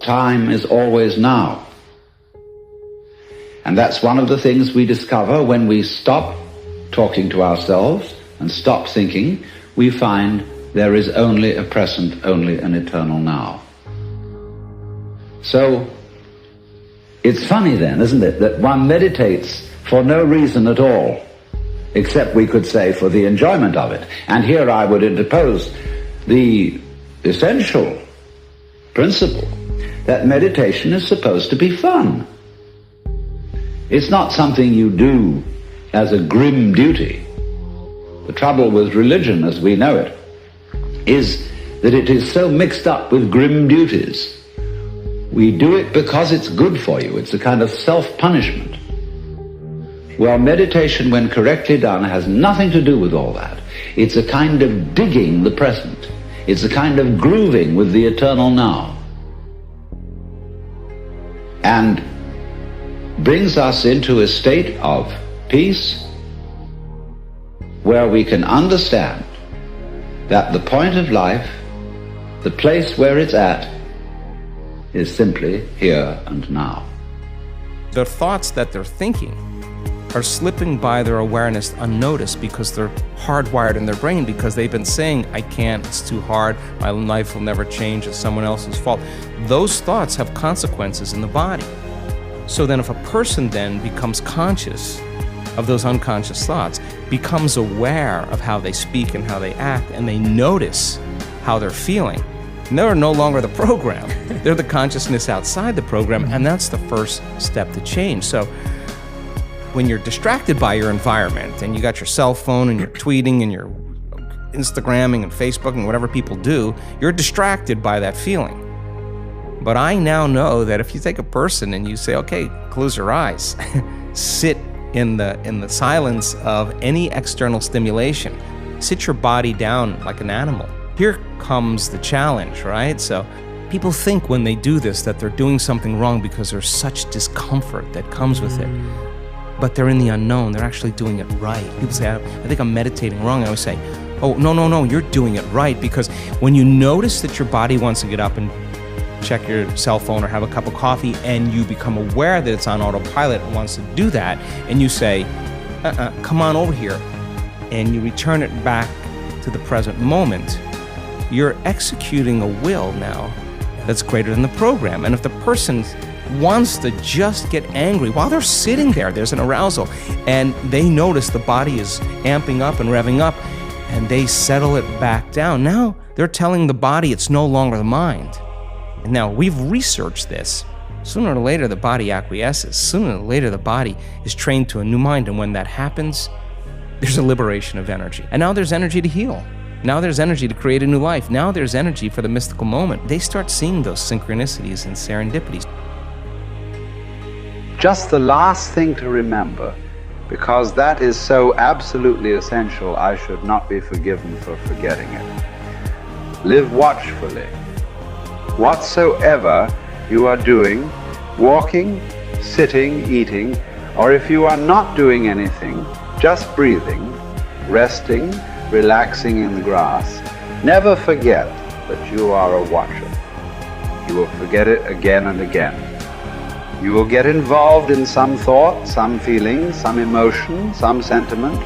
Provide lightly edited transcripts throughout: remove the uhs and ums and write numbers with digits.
time is always now. And that's one of the things we discover when we stop talking to ourselves and stop thinking. We find there is only a present, only an eternal now. So, it's funny then, isn't it, that one meditates for no reason at all, except we could say for the enjoyment of it. And here I would interpose the essential principle that meditation is supposed to be fun. It's not something you do as a grim duty. The trouble with religion as we know it is that it is so mixed up with grim duties. We do it because it's good for you. It's a kind of self-punishment. Well, meditation, when correctly done, has nothing to do with all that. It's a kind of digging the present. It's a kind of grooving with the eternal now. And brings us into a state of peace where we can understand that the point of life, the place where it's at, is simply here and now. The thoughts that they're thinking are slipping by their awareness unnoticed because they're hardwired in their brain, because they've been saying, I can't, it's too hard, my life will never change, it's someone else's fault. Those thoughts have consequences in the body. So then if a person then becomes conscious of those unconscious thoughts, becomes aware of how they speak and how they act, and they notice how they're feeling, and they're no longer the program. They're the consciousness outside the program, and that's the first step to change. So when you're distracted by your environment, and you got your cell phone, and you're tweeting, and you're Instagramming, and Facebooking, and whatever people do, you're distracted by that feeling. But I now know that if you take a person and you say, okay, close your eyes, sit in the silence of any external stimulation, sit your body down like an animal. Here comes the challenge, right? So people think when they do this that they're doing something wrong because there's such discomfort that comes with it. But they're in the unknown. They're actually doing it right. People say, I think I'm meditating wrong. I always say, oh, no, you're doing it right. Because when you notice that your body wants to get up and check your cell phone or have a cup of coffee, and you become aware that it's on autopilot and wants to do that, and you say, come on over here, and you return it back to the present moment, you're executing a will now that's greater than the program. And if the person wants to just get angry while they're sitting there, there's an arousal, and they notice the body is amping up and revving up, and they settle it back down. Now they're telling the body it's no longer the mind. And now we've researched this. Sooner or later the body acquiesces. Sooner or later the body is trained to a new mind, and when that happens, there's a liberation of energy. And now there's energy to heal. Now there's energy to create a new life. Now there's energy for the mystical moment. They start seeing those synchronicities and serendipities. Just the last thing to remember, because that is so absolutely essential, I should not be forgiven for forgetting it. Live watchfully. Whatsoever you are doing, walking, sitting, eating, or if you are not doing anything, just breathing, resting, relaxing in the grass, never forget that you are a watcher. You will forget it again and again. You will get involved in some thought, some feeling, some emotion, some sentiment.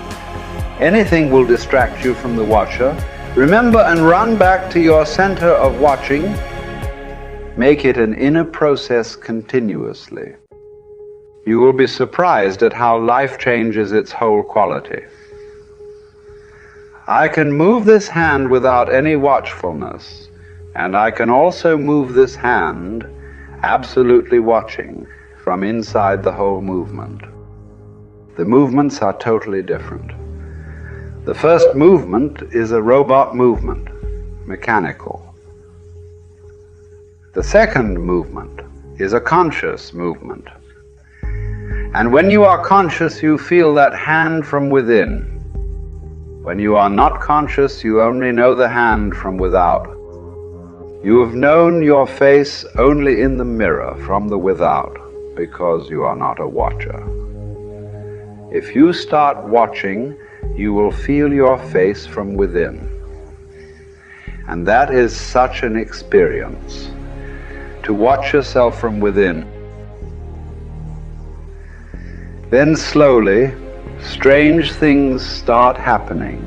Anything will distract you from the watcher. Remember and run back to your center of watching. Make it an inner process continuously. You will be surprised at how life changes its whole quality. I can move this hand without any watchfulness, and I can also move this hand absolutely watching from inside the whole movement. The movements are totally different. The first movement is a robot movement, mechanical. The second movement is a conscious movement. And when you are conscious, you feel that hand from within. When you are not conscious, you only know the hand from without. You have known your face only in the mirror from the without, because you are not a watcher. If you start watching, you will feel your face from within. And that is such an experience. to watch yourself from within. Then slowly, strange things start happening.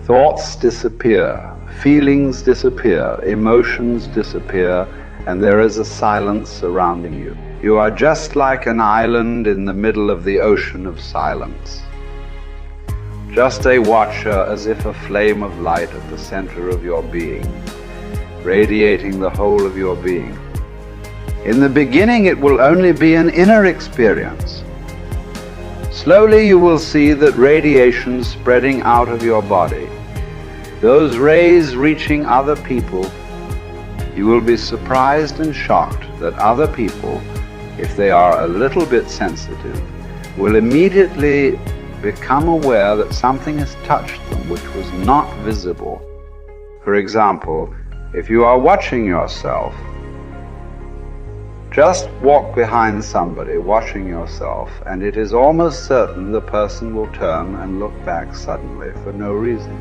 Thoughts disappear, feelings disappear, emotions disappear, and there is a silence surrounding you. You are just like an island in the middle of the ocean of silence. Just a watcher, as if a flame of light at the center of your being, radiating the whole of your being. In the beginning, it will only be an inner experience. Slowly, you will see that radiation spreading out of your body, those rays reaching other people. You will be surprised and shocked that other people, if they are a little bit sensitive, will immediately become aware that something has touched them which was not visible. For example, if you are watching yourself, just walk behind somebody watching yourself, and it is almost certain the person will turn and look back suddenly for no reason.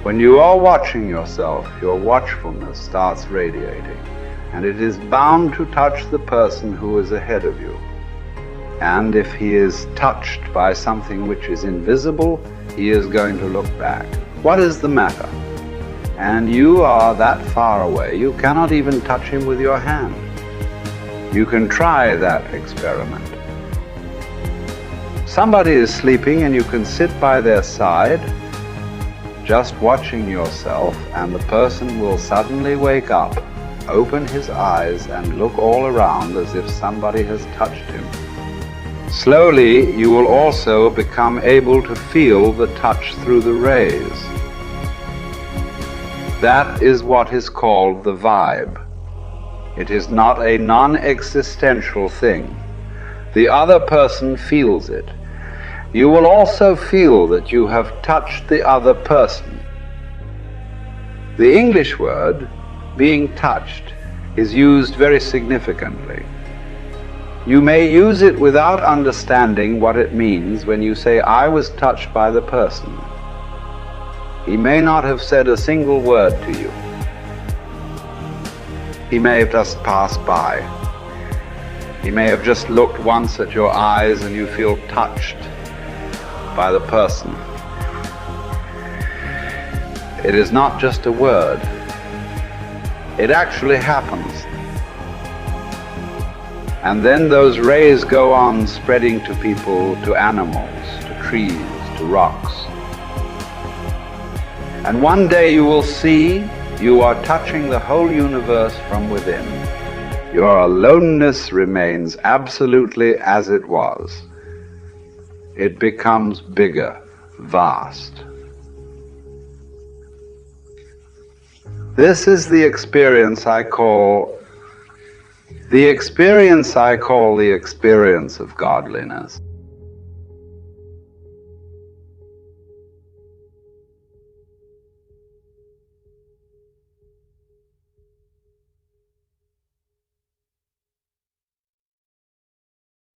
When you are watching yourself, your watchfulness starts radiating, and it is bound to touch the person who is ahead of you. And if he is touched by something which is invisible, he is going to look back. What is the matter? And you are that far away, you cannot even touch him with your hand. You can try that experiment. Somebody is sleeping and you can sit by their side, just watching yourself, and the person will suddenly wake up, open his eyes, and look all around as if somebody has touched him. Slowly, you will also become able to feel the touch through the rays. That is what is called the vibe. It is not a non-existential thing. The other person feels it. You will also feel that you have touched the other person. The English word, being touched, is used very significantly. You may use it without understanding what it means when you say, "I was touched by the person." He may not have said a single word to you. He may have just passed by. He may have just looked once at your eyes and you feel touched by the person. It is not just a word. It actually happens. And then those rays go on spreading to people, to animals, to trees, to rocks. And one day you will see you are touching the whole universe from within. Your aloneness remains absolutely as it was. It becomes bigger, vast. This is the experience I call the experience of godliness.